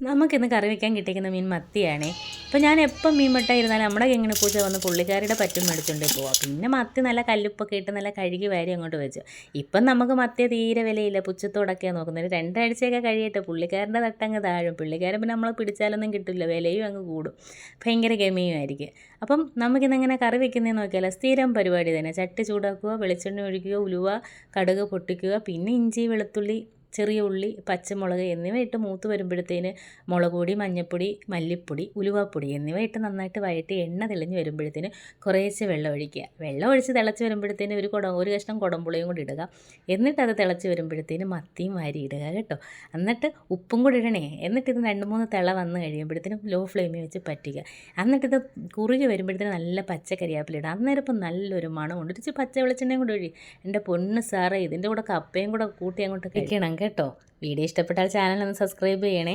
നമുക്കിന്ന് കറി വെക്കാൻ കിട്ടിയിരിക്കുന്ന മീൻ മത്തിയാണേ. അപ്പോൾ ഞാൻ എപ്പം മീൻ വെട്ടായിരുന്നാലും നമ്മുടെ എങ്ങനെ പൂച്ച വന്ന് പുള്ളിക്കാരുടെ പറ്റും മേടിച്ചുകൊണ്ടേ പോവാം. പിന്നെ മത്തി നല്ല കല്ലുപ്പൊക്കെ ഇട്ട് നല്ല കഴുകി വാരി അങ്ങോട്ട് വെച്ചു. ഇപ്പം നമുക്ക് മത്തിയെ തീരെ വിലയില്ല, പുച്ഛത്തോടൊക്കെയാണ് നോക്കുന്നത്. 2 ആഴ്ചയൊക്കെ കഴിയട്ടെ, പുള്ളിക്കാരൻ്റെ തട്ടങ്ങ് താഴും. പുള്ളിക്കാരൻ പിന്നെ നമ്മൾ പിടിച്ചാലൊന്നും കിട്ടില്ല, വിലയും അങ്ങ് കൂടും, ഭയങ്കര ഗമിയുമായിരിക്കും. അപ്പം നമുക്കിന്നെങ്ങനെ കറി വെക്കുന്നതെന്ന് നോക്കിയാലോ. സ്ഥിരം പരിപാടി തന്നെ. ചട്ടി ചൂടാക്കുക, വെളിച്ചെണ്ണ ഒഴിക്കുക, ഉലുവ കടുക് പൊട്ടിക്കുക, പിന്നെ ഇഞ്ചി വെളുത്തുള്ളി ചെറിയ ഉള്ളി പച്ചമുളക് എന്നിവ ഇട്ട് മൂത്ത് വരുമ്പോഴത്തേന് മുളക് പൊടി, മഞ്ഞൾപ്പൊടി, മല്ലിപ്പൊടി, ഉലുവാപ്പൊടി എന്നിവ ഇട്ട് നന്നായിട്ട് വഴറ്റി എണ്ണ തെളിഞ്ഞ് വരുമ്പോഴത്തേന് കുറേശ്ശെ വെള്ളം ഒഴിക്കുക. വെള്ളം ഒഴിച്ച് തിളച്ച് വരുമ്പോഴത്തേന് ഒരു കഷ്ണം കുടംപുളിയും കൂടി ഇടുക. എന്നിട്ട് അത് തിളച്ച് വരുമ്പോഴത്തേന് മത്തിയും വാരി ഇടുക കേട്ടോ. എന്നിട്ട് ഉപ്പും കൂടി ഇടണേ. എന്നിട്ട് ഇത് 2-3 തിള വന്ന് കഴിയുമ്പോഴത്തേനും ലോ ഫ്ലെയിമിൽ വെച്ച് പറ്റിക്കുക. എന്നിട്ടിത് കുറുകി വരുമ്പോഴത്തേന് നല്ല പച്ചക്കറിവേപ്പില അന്നേരം ഇപ്പം നല്ലൊരു മണമുണ്ട്. ഇച്ചിരി പച്ച വെളിച്ചെണ്ണയും കൂടി ഒഴി. എൻ്റെ പൊണ്ണ് സാറേ, ഇതിൻ്റെ കൂടെ കപ്പയും കൂടെ കൂട്ടി അങ്ങോട്ട് കഴിക്കണം കേട്ടോ. വീഡിയോ ഇഷ്ടപ്പെട്ടാൽ ചാനൽ ഒന്ന് സബ്സ്ക്രൈബ് ചെയ്യണേ.